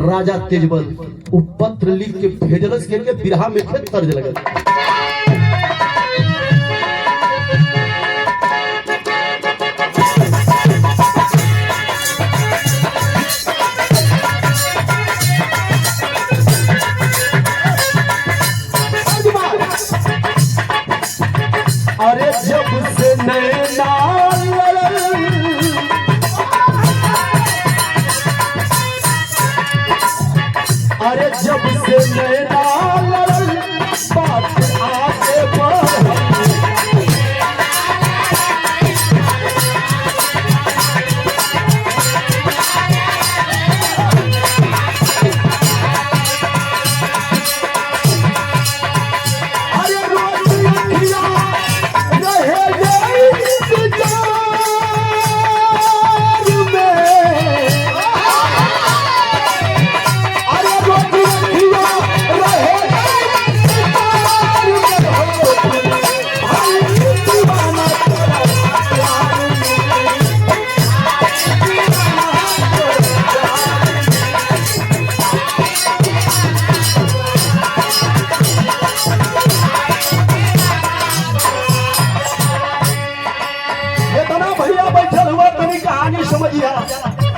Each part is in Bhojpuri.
राजा तेजबल वो पत्र लिख के भेजलस के बिरहा में थे तर्ज लगल। अरे जब से नैना अरे जब से नैना बात आगे बढ़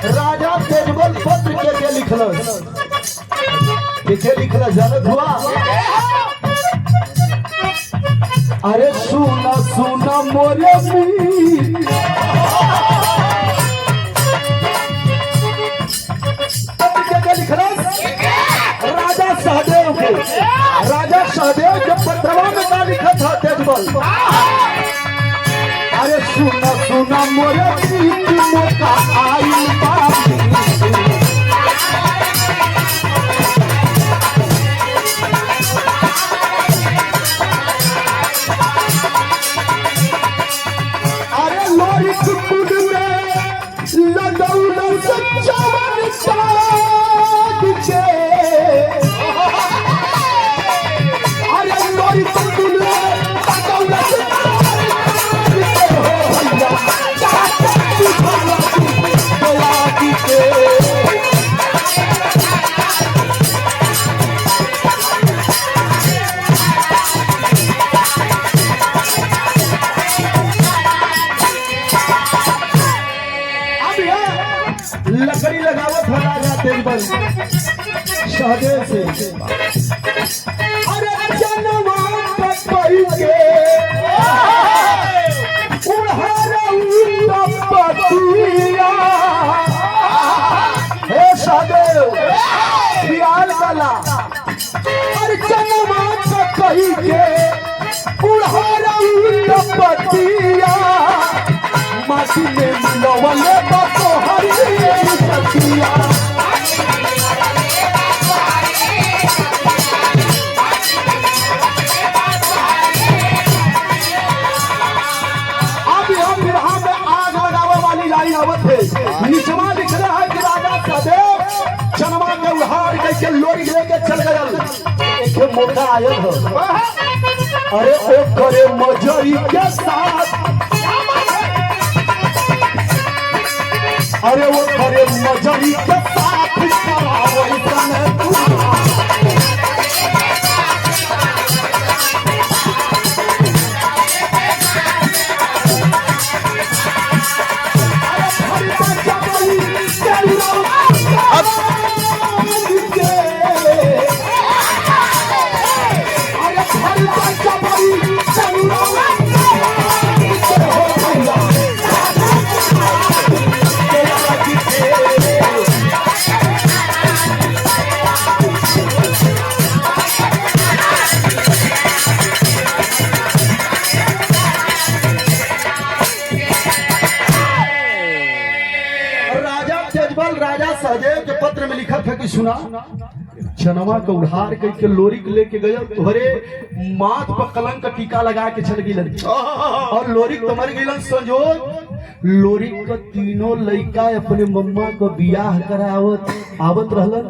राजा तेजबल पत्र के लिखलस के लिखलस जानत हुआ। अरे सुना सुना मोरे पत्र के लिखलस राजा सहदेव के। राजा सहदेव के पत्रवा में का लिखा था तेजबल। अरे सुना सुना मोरे मौका आई बाबू। अरे लोरी कुकुर में लगौला सच्चावन साथ के। अरे लोरी कुकुर में लगौला लकड़ी लगावत हो राजा तेजबल सहदेव से। अरे जनवा पई के पतिया हे सहदेव ख्याल कला। अरे जनवा कही के पतिया माटी में मिलवले बातो हरी सतिया। अब हम बिरहा में आग लगावे वाली लाइन आवत है। निचवा लिख रहा है कि राजा सहदेव जनवा के उहाड़ के लोरी लेके चल गयल। एक मौका आयल हो। अरे ओ करे मजरी के साथ। अरे वो करे मजरी के साथ राजा सहदेव के पत्र में लिखा था कि सुना जनवा को उधार करके लोरी के लेके गए। तुम्हारे माथ पर कलंक का टीका लगा के चल गई और लोरी तुम्हारे गई संजोग। लोरी का तीनों लड़का अपने मम्मा को बियाह करावत आवत रहलन।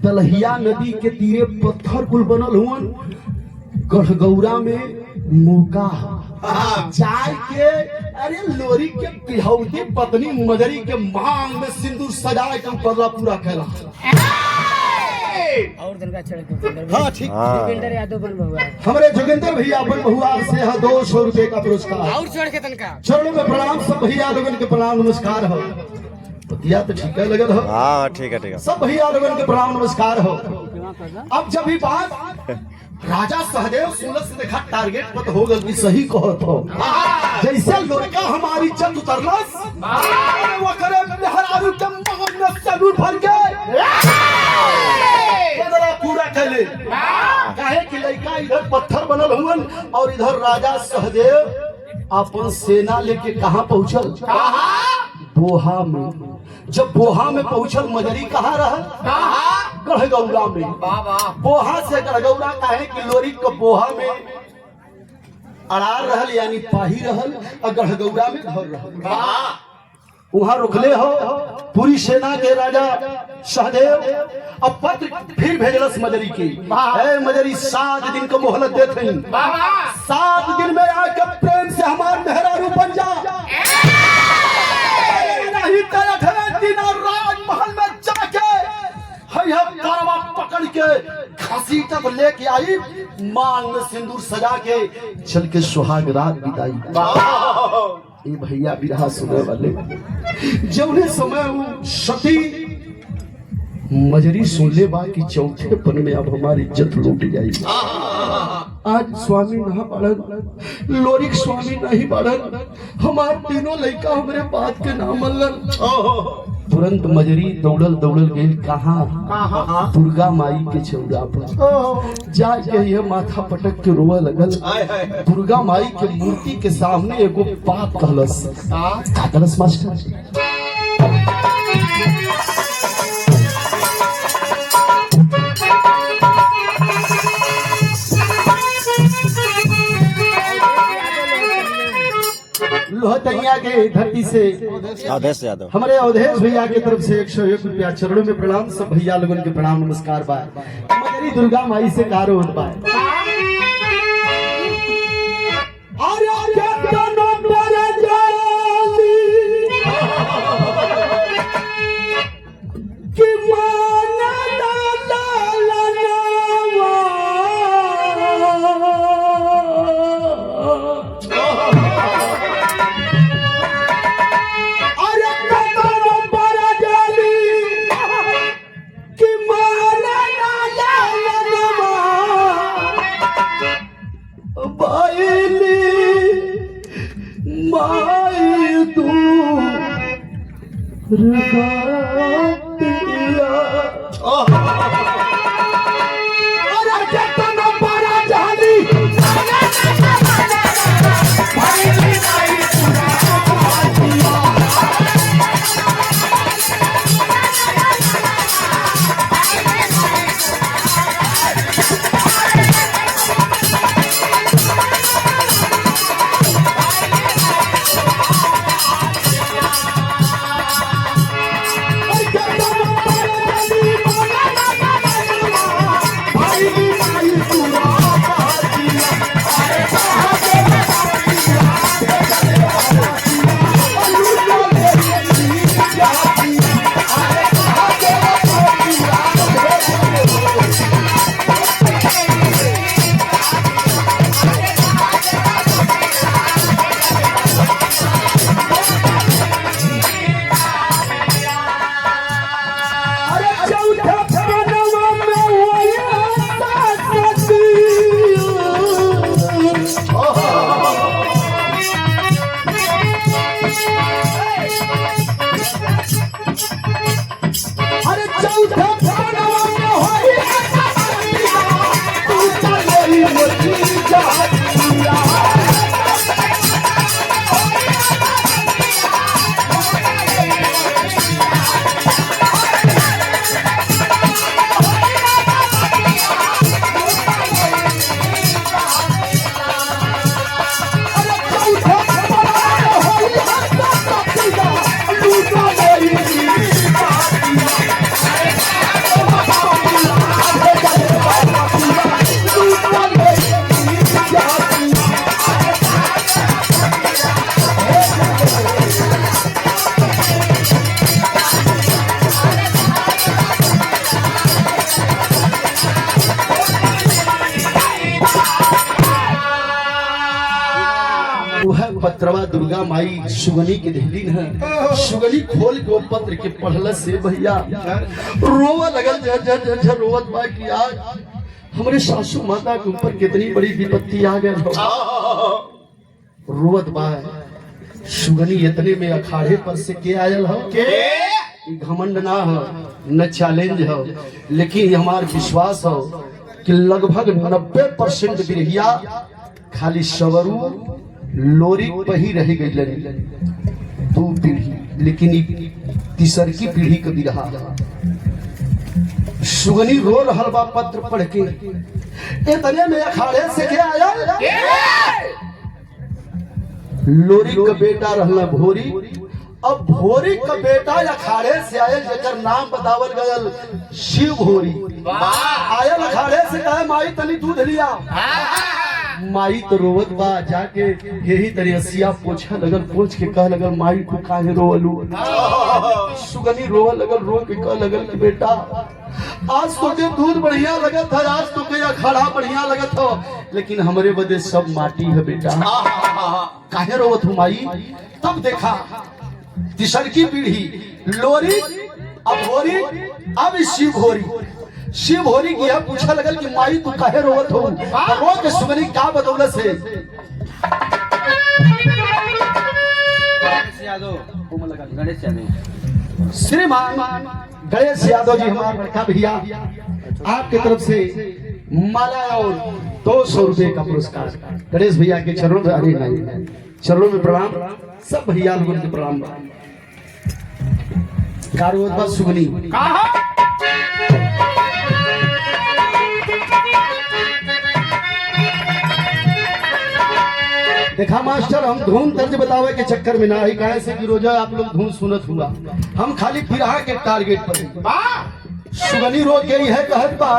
दलहिया नदी के तीरे पत्थर पुल बनल हुन गढ़गौरा में मौका जाय के। अरे लोरी के बिहौती पत्नी मदरी के मांग में सिंदूर सजाए के पगला पूरा कैला। और दिन का चढ़ हाँ ठीक। जोगिंदर यादव बन बहुआ हमारे जोगिंदर भैया अपन बहुआर से है 200 रुपए का पुरस्कार। और चढ़ के तनका चरणों में प्रणाम सब भैया लोगन के प्रणाम नमस्कार हो। पतिया तो ठीक है लगल हो। हाँ ठीक है सब भैया लोगन के प्रणाम नमस्कार हो। अब जब भी बात राजा सहदेव सुनत से देखा टारगेट पर हो गल सही कहत हो। जैसे लड़का हमारी इज्जत उतरलस वो करे मेहरारू के मगन में सलूट भर के बदला पूरा कैले। काहे कि लड़का इधर पत्थर बनल हुवन और इधर राजा सहदेव अपन सेना लेके कहां पहुंचल? बोहा में। जब बोहा में पहुंचल मजरी कहाँ रहा? गढ़गौरा में। बोहा से गढ़गौरा काहे कि लोरी के बोहा में अड़ार रहल यानी पाही रहल और गढ़गौरा में घर रहल। वहां रुकले हो पूरी सेना के राजा सहदेव। अब पत्र फिर भेजलस मजरी की, ए मजरी 7 दिन को मोहलत देत हई। 7 दिन में आके प्रेम से हमार मेहरारू बन जा, नहीं तेरा दिन और राजमहल में जाके कारवा पकड़ के खांसी तक लेके आई, मांग में सिंदूर सजा के चल के सुहाग रात बिताई। ये भैया बिरहा सुने वाले जौने समय सती मजरी सुन ले बा कि चौथे पन में अब हमारी इज्जत लूट जाएगी। आज स्वामी ना बढ़न, लोरिक स्वामी नहीं बढ़न, हमार तीनों लड़का हमारे बात के नाम मल्लन। तुरंत मजरी दौड़ल गई कहाँ? दुर्गा माई के चौरा पर जाके ये माथा पटक के रोए लगल। दुर्गा माई के मूर्ति के सामने एगो बात कहलस। का कहलस मास्टर? लोहतैया के धरती से अवधेश यादव हमारे अवधेश भैया की तरफ से 101 रुपया चरणों में प्रणाम। सब भैया लोगन के प्रणाम नमस्कार बा। मजरी दुर्गा माई से कारो होत बा। पत्रवा दुर्गा माई सुगनी के दिली है। सुगनी खोल के वो पत्र के पढ़ल से भैया रोवा लगल झर रोवत बा कि आज हमारे सासू माता के ऊपर कितनी बड़ी विपत्ति आ गई रोवत बा। सुगनी इतने में अखाड़े पर से के आयल हो के घमंड ना हो न चैलेंज हो, लेकिन हमार विश्वास हो कि लगभग 90% बिरहिया खाली सवरू लोरी पे ही रह गई। 2 पीढ़ी लेकिन तीसर की पीढ़ी के बिरहा सुगनी रो रहल बा पत्र पढ़ के। इतने में अखाड़े से के आयल लोरी का बेटा रहला भोरी। अब भोरी का बेटा अखाड़े से आयल जेकर नाम बतावल गयल शिव भोरी। आयल अखाड़े से कहे माई तनी दूध लिया। माई तो रोवत बा जाके यही तरियसिया पोछा लगल, पोछ के कह लगल माई तू काहे रोवलू। सुगनी रोवा लगल, रो के कह लगल कि बेटा आज तो के दूध बढ़िया लगत है, आज तो के अखाड़ा बढ़िया लगत हो, लेकिन हमरे बदे सब माटी है बेटा। काहे रोवत हूँ माई। तब देखा तीसर की पीढ़ी लोरी अब होरी अब शिव भोरी। शिव भोरी की यह पूछा लगल कि माई तू काहे रोवत हो। रो के सुगनी क्या बदौलत से श्रीमान गणेश यादव जी हमारे बड़का भैया आपके तरफ से माला और 200 रुपए का पुरस्कार गणेश भैया के चरणों में। अरे नहीं चरणों में प्रणाम, सब भैया लोगों के प्रणाम। कारोबार सुगनी देखा मास्टर, हम धुन तर्ज बतावे के चक्कर में ना ही कहे से कि रोजा आप लोग धुन सुनत हुआ, हम खाली फिरहा के टारगेट पर सुगनी रोज गई है कहत बा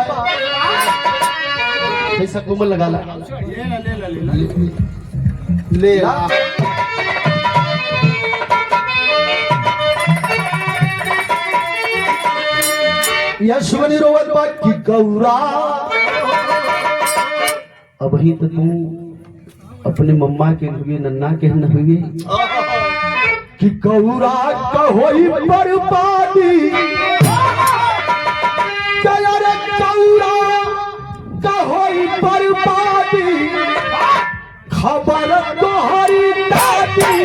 ऐसा कोमल लगा ला ले यह सुगनी रोवत बा कि गौरा अब ही तो तू अपने मम्मा के हुए नन्ना के न हुए कि गौरा का होई बर्बादी। रे गौरा का होई बर्बादी, खबर तोहरी दादी।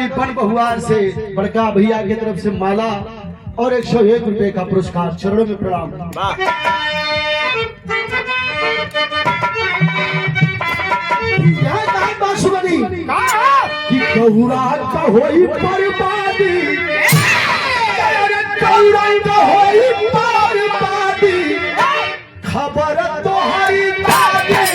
बन बहुआर से बड़का भैया की तरफ से माला और 101 रुपए का पुरस्कार चरणों में प्रणाम। कि गौरा का होई बर्बादी, गौरा का होई बर्बादी, खबर तोहरी दादी।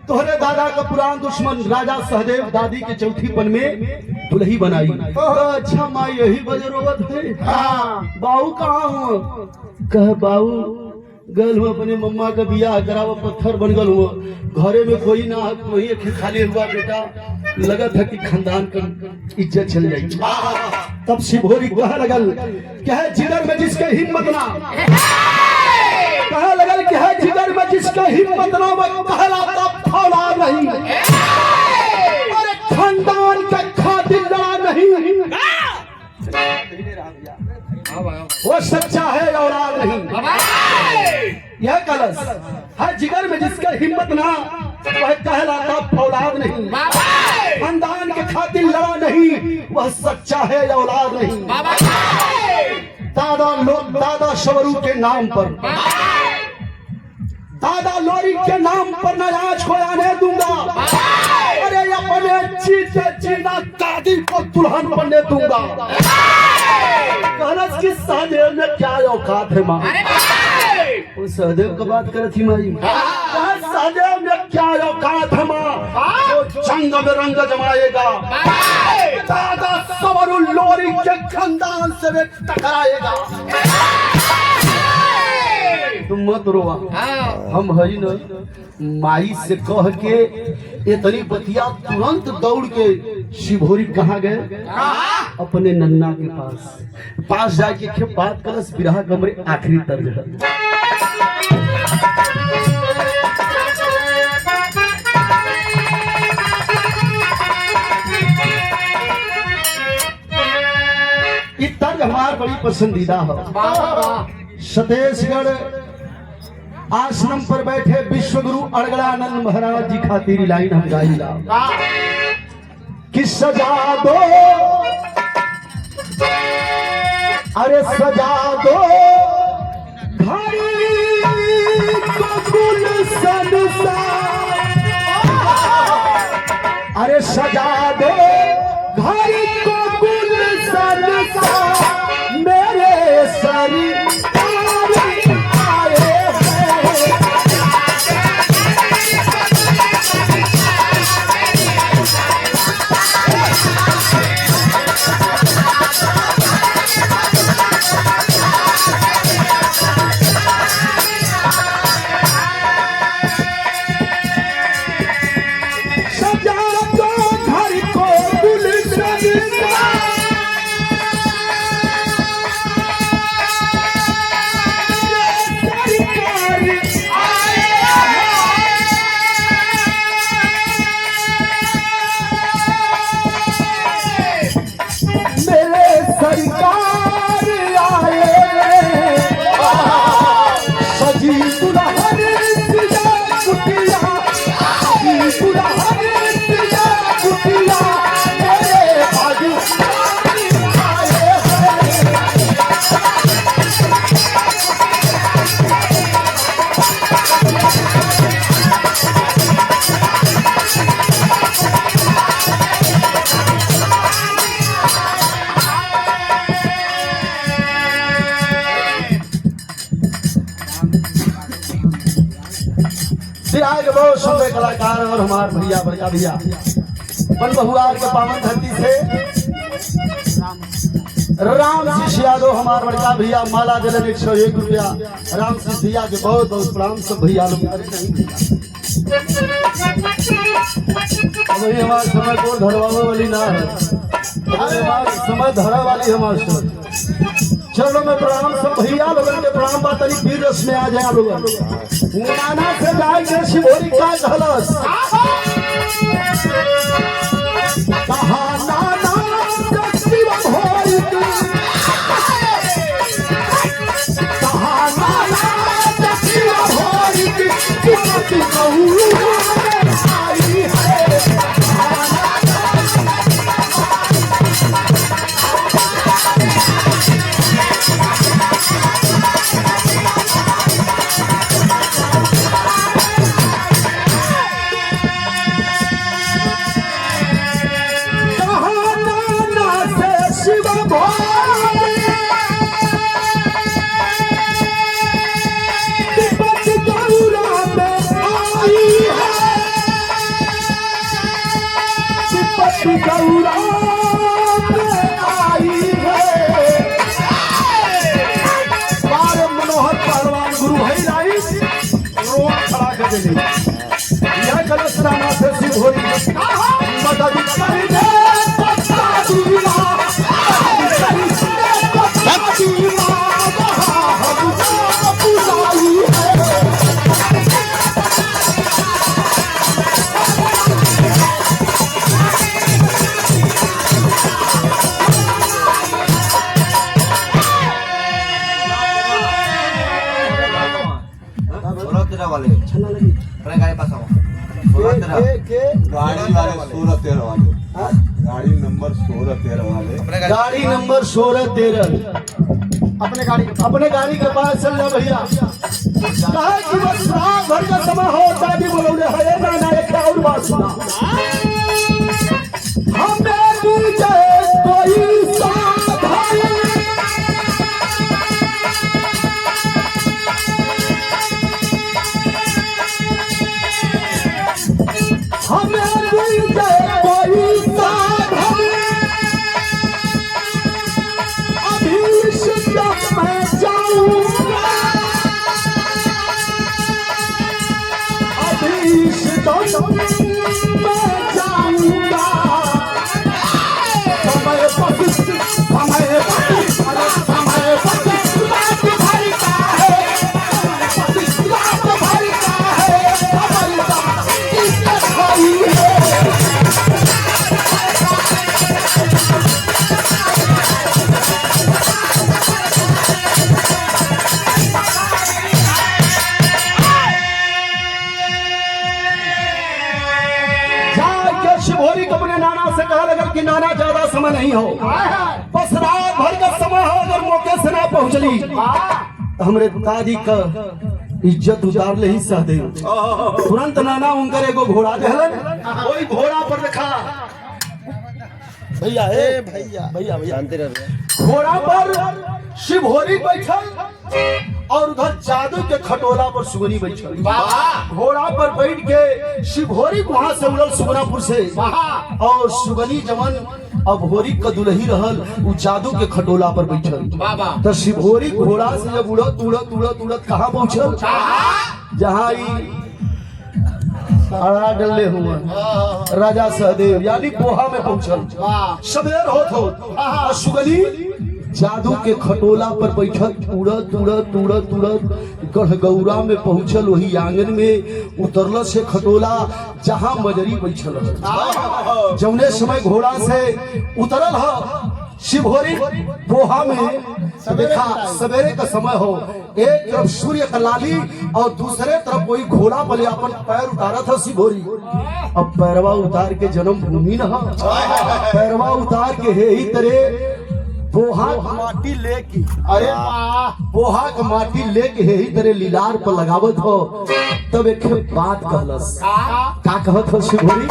तोहरे दादा का पुरान दुश्मन राजा सहदेव दादी के चौथी पन में दुल्ही बनाई। अच्छा माँ यही वजह रोवत है। बाऊ कहाँ हुआ? कह बाऊ गल हुआ अपने मम्मा का बियाह करावा, पत्थर बन गल हुआ, घरे में कोई ना वही खाली हुआ बेटा, लगा था कि खानदान का इज्जत चल जाएगी। तब शिवभोरी कह लगल कहे जिधर में जिसके हिम्मत ना कहा लगल कि है जिगर में जिसका हिम्मत ना वो कहलाता फौलाद नहीं, अरे खानदान का खातिर लड़ा नहीं, वो सच्चा है औलाद नहीं। यह कलश है जिगर में जिसका हिम्मत ना वह कहलाता फौलाद नहीं, खानदान के खातिर लड़ा नहीं, वह सच्चा है औलाद नहीं। दादा शवरू के नाम पर, दादा लोरी के नाम पर न आज को आने दूंगा, अरे अपने जीते जीना दादी को दुल्हन बनने दूंगा। कहलस कि सहदेव में क्या औकात है माँ, वो सहदेव का बात करे थी माई, सहदेव में क्या औकात है माँ, जो जंग में रंग जमाएगा, दादा सवरू लोरी के खानदान से वे टकराएगा। तुम मत रोवा, हम हई न माई से कह के इतनी बतिया तुरंत दौड़ के शिवोरी कहाँ गए, अपने नन्ना के पास जाके बात करस। बिरहा कमरे आखिरी तर्ज है। ये तर्ज हमार बड़ी पसंदीदा है। सतेशगढ़ आश्रम पर बैठे विश्वगुरु अड़गड़ानंद महाराज जी खातिर लाइन हम गाइला कि सजा दो, अरे सजा दो घड़ी को गुलशन सा, अरे सजा दो घड़ी को गुलशन सा, मेरे शरीर के बहुत सुंदर कलाकार और हमारे भैया बड़का भैया बन बहुआर के पावन धरती से राम शीश यादव हमारे बड़का भैया माला दिलन 101 रुपया। राम शीश भैया के बहुत बहुत प्रणाम। सब भैया लोग अभी हमारे समय को धरवाने वाली ना है, हमारे समय धरा वाली हमारे चरणों में प्रणाम। सब भैया लोगों के प्रणाम बात वीर रस में आ जाए लोग नाना से जाएंगे शिवोरी का झलस मदद वाले छन्ना लगी अपने गाड़ी पास आओ के गाड़ी वाले 16-13 वाले गाड़ी नंबर 16-13 वाले अपने गाड़ी नंबर 16-13 अपने गाड़ी के पास चल जा भैया कहा कि बस रात भर का समय हो शादी बोलोगे है ना ना एक और बात सुना हमें तुझे कोई सावधानी हमें तुझे कोई सावधानी अभी शिद्दत में जाऊंगा अभी शिद्दत में जाऊंगा समय रात भर का है रात भर का है समय किसका खाई है जाके शिवोरी को अपने नाना से कहा लगा कि नाना ज्यादा समय नहीं हो बस रात भर का समय हो अगर मौके से ना पहुंचली तो हमरे दादी का इज्जत उतार ले ही सहदेव तुरंत नाना उनकर एगो घोड़ा दहलन वही घोड़ा पर देखा भैया भैया भैया भैया शांति रह घोड़ा पर शिवहोरी बैठल और उधर जादू के खटोला पर सुगनी बैठल घोड़ा पर बैठ के शिवहोरी वहां से उड़ल सुगनापुर से और सुगनी जमन अब होरी का दुलही रहल उ जादू के खटोला पर बैठल तो शिवहोरी घोड़ा से जब उड़त उड़त उड़त उड़त कहाँ पहुंचल जहाँ अड़ा डले हुआ राजा सहदेव यानी पोहा में पहुंचल सबेर होत हो और सुगनी जादू के खटोला पर बैठल उड़त उड़त उड़त उड़त गढ़गौरा में पहुंचल वही आंगन में उतरल से खटोला जहां मजरी बैठल जौने समय घोड़ा से उतरल ह शिवहोरी पोहा में देखा सवेरे का समय हो एक तरफ सूर्य का लाली और दूसरे तरफ कोई घोड़ा पर अपन पैर उतारा था शिवहोरी अब पैरवा उतार के जन्म भूमि न पैरवा उतार के हे ही तरह पोहा का माटी लेके अरे पोहा का माटी लेके हे ही तरह लीलार पर लगावत हो तब एक बात कहलस का कहत हो शिवहोरी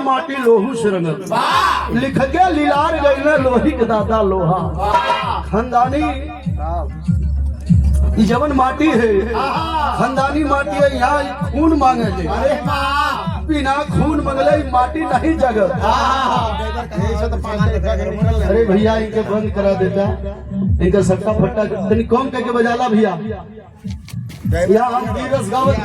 माटी लोहू से रंगल लिख गया लीलार गई लोही के दादा लोहा खानदानी जवन माटी है खानदानी माटी है यहाँ खून मांगे बिना खून मंगले माटी नहीं जगत अरे भैया इनके बंद करा देता इनका सट्टा फट्टा तनी कम करके बजाला भैया हम नीरज गावत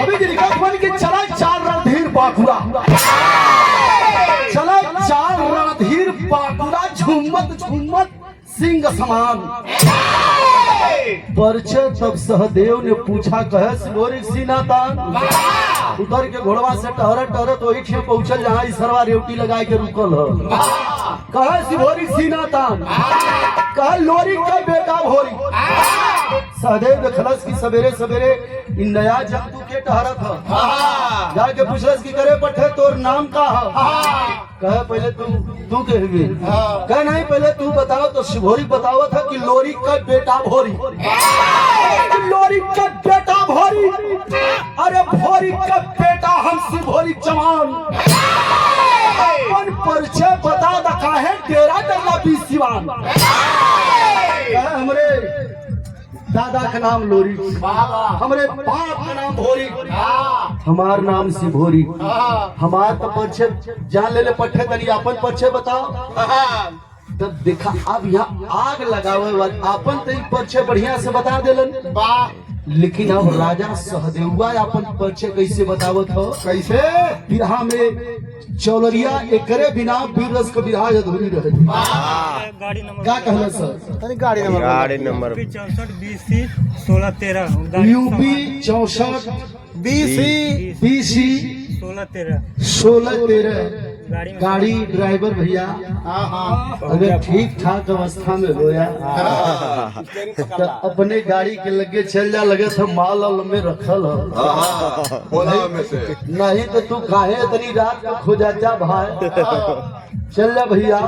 अभी गिरिकाखवन के चला 4 रणधीर बाकुरा चला 4 रणधीर बाकुरा झुम्मत झुम्मत सिंह समान परिचय तब सहदेव ने पूछा कहे शिवहोरी सीनातान उतर के घोड़वा से टहरत टहरत वही ठे पहुंचल जहाँ इसरवा रेवटी लगा के रुकल है कहे शिवहोरी सीनातान कहे लोरी का बेटा भोरी सहदेव देखलस की सवेरे सवेरे इन नया जंतु के टहरत है जाके पूछलस की करे पठे तोर नाम का है कहे पहले तू के हुए कहे नहीं पहले तू बताओ तो शिवहोरी बताओ था कि लोरी का बेटा भोरी लोरी का बेटा भोरी अरे भोरी का बेटा हम शिवहोरी जवान अपन परिचय बता दखा है तेरा डल्ला भी सिवान हमरे दादा का नाम लोरी, हमारे बाप का नाम भोरी, हमार नाम से भोरी। हमार तो परिचय जान ले पट्टे तनी अपन परिचय बताओ। तब देखा अब यहाँ आग लगावे अपन तो परिचय बढ़िया से बता देलन, लेकिन अब राजा सहदेवा अपन परिचय कैसे बतावत हो? कैसे? बिरहा में चौलरिया एकरे बिना वीर रस का बिरहा अधूरी रहे। क्या कहना सर? गाड़ी नंबर 64 BC 16 13 यूपी 64 BC 16 13 गाड़ी ड्राइवर भैया अगर ठीक ठाक अवस्था में होया तो अपने गाड़ी के लगे चल जा, लगे सब माल में रखल हो। नहीं तो तू काहे इतनी रात को खो जा भाई। चल जा भैया,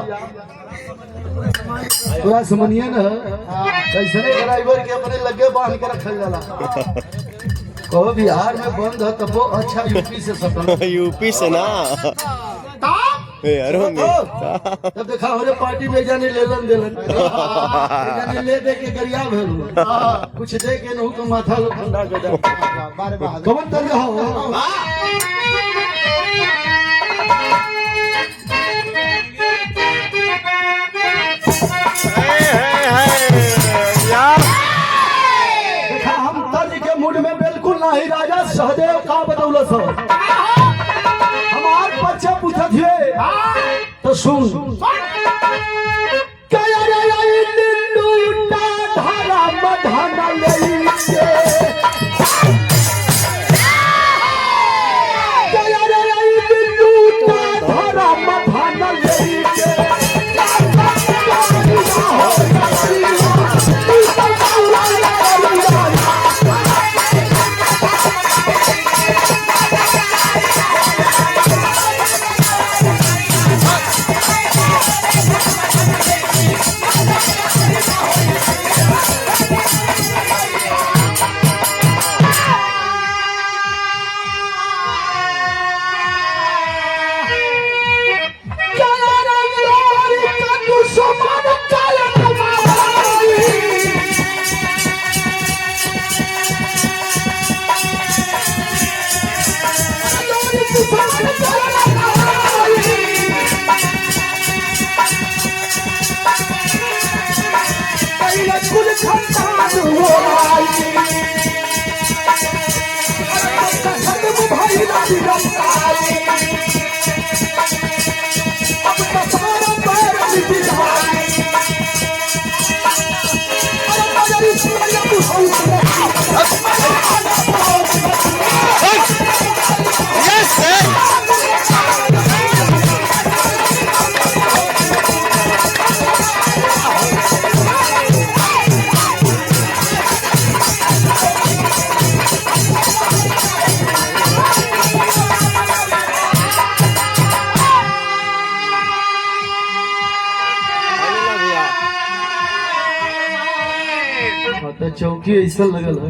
पूरा समझिए न कैसे ड्राइवर के अपने लगे बांध के रखल जाला। कहो बिहार में बंद है तब वो अच्छा यूपी से सफल यूपी से ना तब देखा हमारे पार्टी में जाने लेलन देलन जाने ले दे के गरिया भर कुछ दे के नहीं तो माथा ठंडा कर जा। कौन तरह हो देखा हम तर्ज के मूड में बिल्कुल नहीं। राजा सहदेव का बतौलस हो हमार बच्चे पूछत हुए तो सुन। चौकी ऐसा लगल है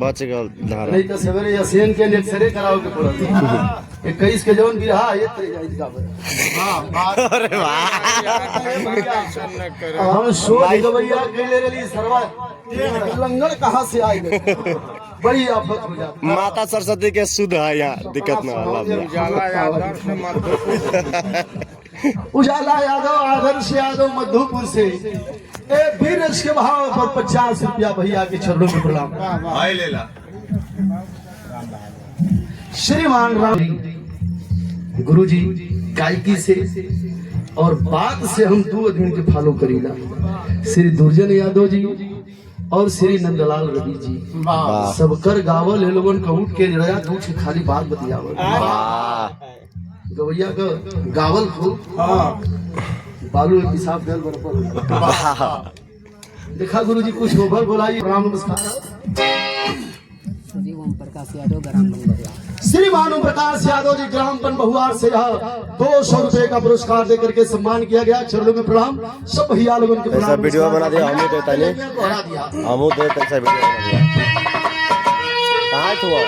बच गल नहीं तो सवेरे यासीन के एक्सरे कराओ के पड़त 21 के जवन बिरहा ये अरे वाह हम सोच गवैया कहले रही सरवा लंगड़ कहां से आई गई बड़ी आफत हो जाती। माता सरस्वती के शुद्ध है यहाँ, दिक्कत ना उजाला यादव आदर्श यादव मधुपुर से वीर के भाव पर 50 रुपया भैया के चरणों में प्रणाम। श्रीमान राम गुरु जी गायकी से और बात से हम दो आदमी के फॉलो करीला, श्री दुर्जन यादव जी और श्री नंदलाल रवि जी। सबकर गावल है लोगन का उठ के रया दूध से खाली बात बतियावल गवैया का गावल खूब बालू पिसाब गल बरपर देखा गुरु जी कुछ होकर बोलाई। राम नमस्कार। श्री ओम प्रकाश यादव ग्राम बनबहुआ। श्री ओम प्रकाश यादव जी ग्राम बनबहुआ से 200 रुपए का पुरस्कार देकर के सम्मान किया गया। चरणों में प्रणाम। सब भैया लोगों के प्रणाम। वीडियो बना दिया हम देता नहीं हम देता वीडियो बना दिया कहाँ हुआ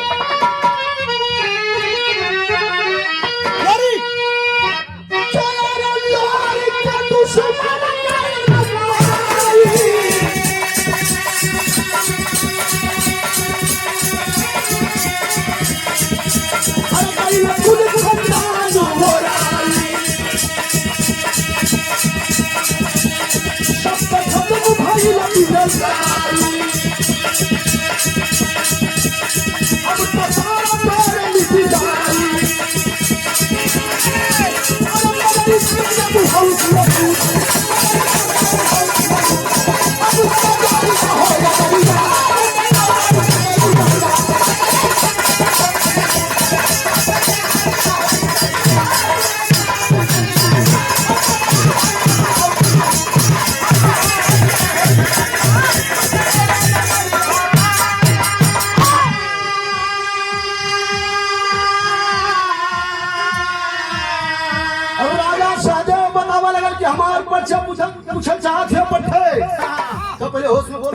चलो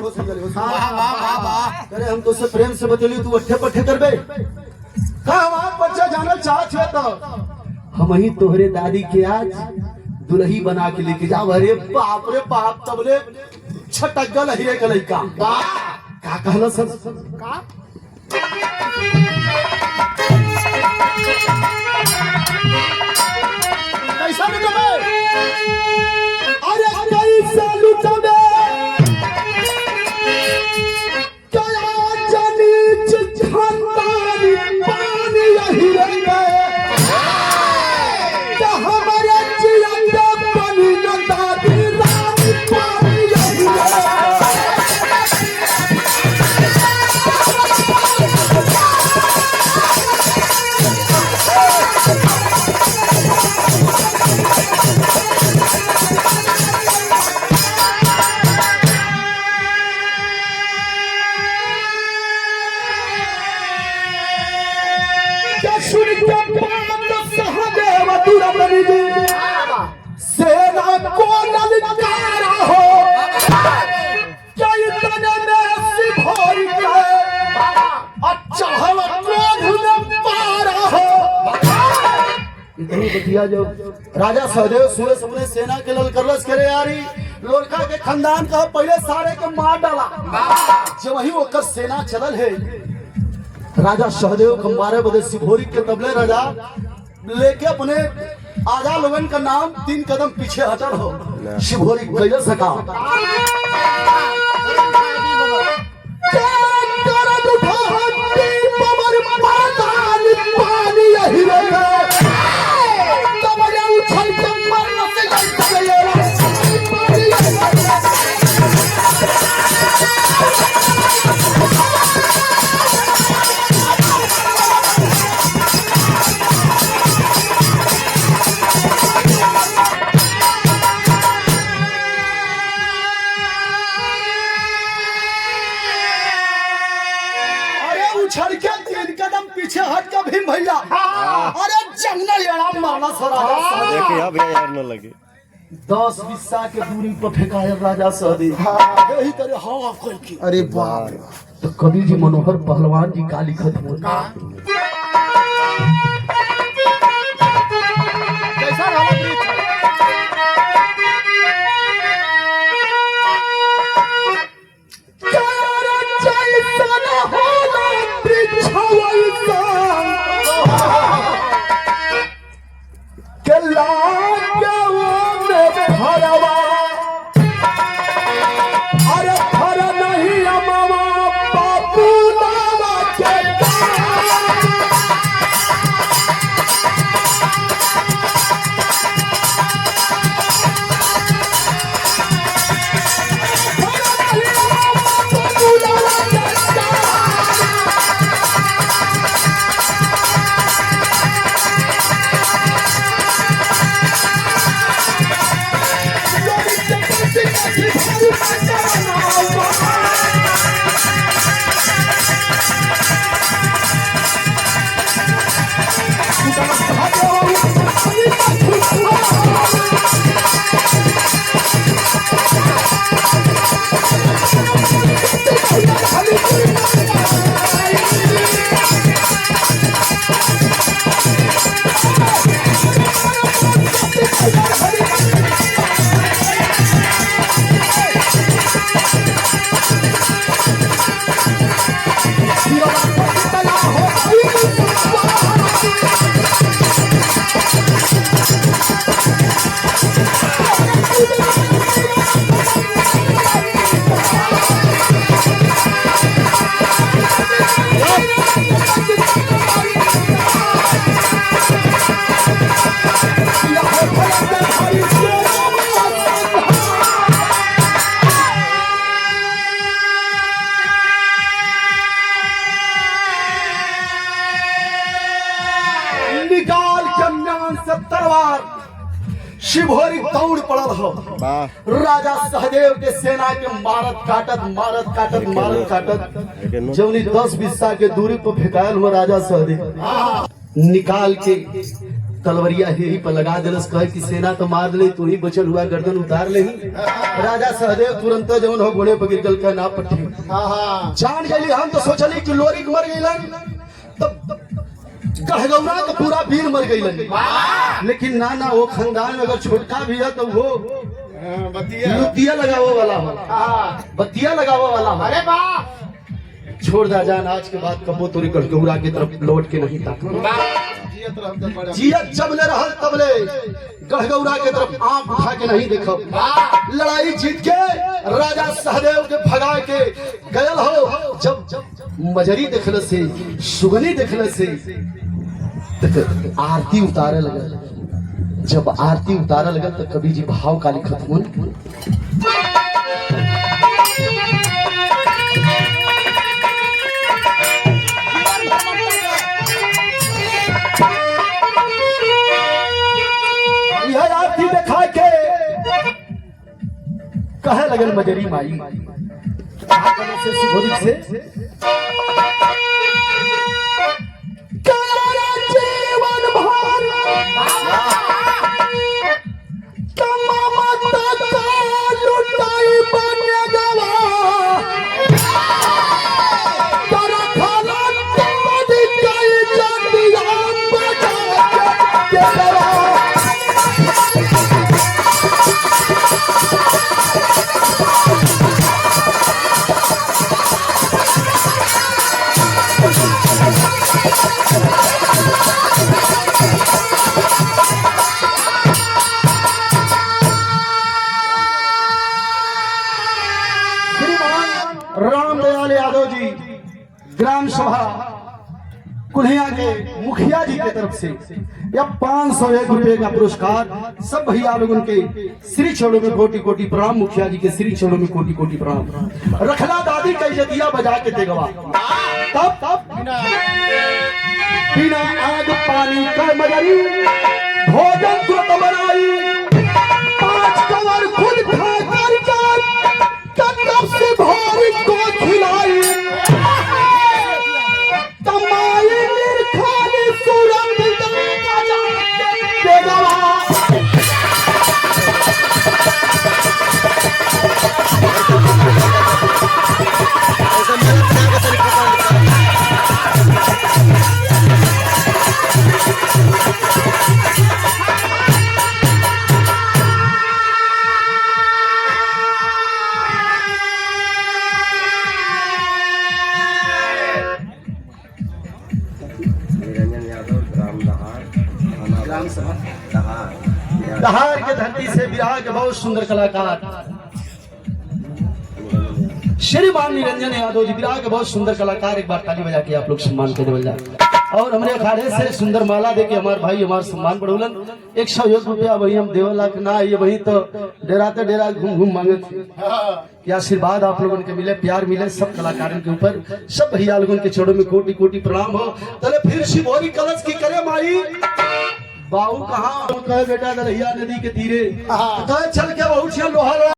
हो समझ अरे हम तो से प्रेम से बतली तू अट्ठे पट्ठे करबे का हमार बच्चा जानल चाहत है तो हम ही तोहरे दादी के आज दुल्ही बना के लेके जाओ। अरे बाप रे बाप तबले छटक हिरे के लइका का कहला सब का कैसा लुटबे अरे कैसा लुटबे क्या जनीच खानदानी पानी यही रह गए क्या हमारे जिंदा पानी न दादी रानी पानी यही रह सेना को ललकारा हो क्या इतने में सिखोर के अच्छा हवा क्रोध में पारा हो इतनी बतिया जो राजा सहदेव सूर्य अपने सेना के ललकरलस करे यारी लोरका के खानदान का पहले सारे के मार डाला जब वही ओकर सेना चलल है राजा सहदेव को मारे बदे सिभोरी के तबले राजा लेके अपने आजा लोगन का नाम 3 कदम पीछे हटल हो शिवोरी कैले सका भैया अरे जंगल यार मारना सरा देखिए अब यार न लगे 10 बिस्सा के दूरी पर फेंकाया राजा सहदेव यही करे हवा खोल के अरे बाप तो कवि जी मनोहर पहलवान जी का लिखत हो कैसा रहा शिवहरी दौड़ पड़ल हो राजा सहदेव के सेना के मारत काटत जवनी 10 बिस्सा के दूरी पर फेंकायल हुआ राजा सहदेव निकाल के तलवरिया यही पर लगा दिलस, कहे कि सेना तो मार ले, तू ही बचल हुआ गर्दन उतार ले। राजा सहदेव तुरंत जवन हो घोड़े पर गिर गल का ना पट्टी जान गई। हम तो सोचली कि लोरिक मर गई, तब गहगौरा तो पूरा वीर मर गई, लेकिन ना ना वो खानदान में अगर छोटका भी है तो वो बत्तिया लगावो वाला हो, बत्तिया लगावो वाला हो। अरे वाह, छोड़ दा जान, आज के बाद कबो तोरी गहगौरा की तरफ लौट के नहीं ताक। जियत जब ले रहल तब ले गहगौरा के तरफ आंख उठा के नहीं देखो। लड़ाई जीत के राजा सहदेव के भगा के गयल हो। जब मजरी देखल से, सुगनी देखल से आरती उतारे लगल। जब आरती उतारे लगल तो कवि जी भाव का लिखत हुन, यह आरती दिखा के कहे लगल मजरी माई से जीवन भर लुटाई बन गवा, रामदयाल यादव जी ग्राम सभा कुल्हिया के मुखिया जी की तरफ से या 501 रुपए का पुरस्कार सब भैया लोगों के श्री चरणों में कोटि कोटि प्रणाम। मुखिया जी के श्री चरणों में कोटि कोटि प्रणाम। रखला दादी का इज्जतिया बजा के देगवा, तब बिना आग पानी का मजरी भोजन तुरंत बनाई, 5 कवर खुद खा कर तब से भारी को खिलाई, तमाई निर्खाली सूरत देगवा। दहाड़ के धरती से बिहार के बहुत सुंदर कलाकार श्रीमान निरंजन यादव जी, बिहार के बहुत सुंदर कलाकार। एक बार ताली बजा के आप लोग सम्मान के देवल जाए। और हमारे अखाड़े से सुंदर माला दे के हमारे भाई हमारे सम्मान बढ़ोलन। 101 रुपया वही हम देवला के ना, ये वही तो डेराते डेरा घूम घूम मांगे कि आशीर्वाद आप लोगों के मिले, प्यार मिले सब कलाकारों के ऊपर। सब भैया लोगों के चरणों में कोटि कोटि प्रणाम हो। तले फिर शिवोरी कलश की करे माई बाबू कहाँ बेटा दरहिया नदी के तीरे चल के बहुत लोहा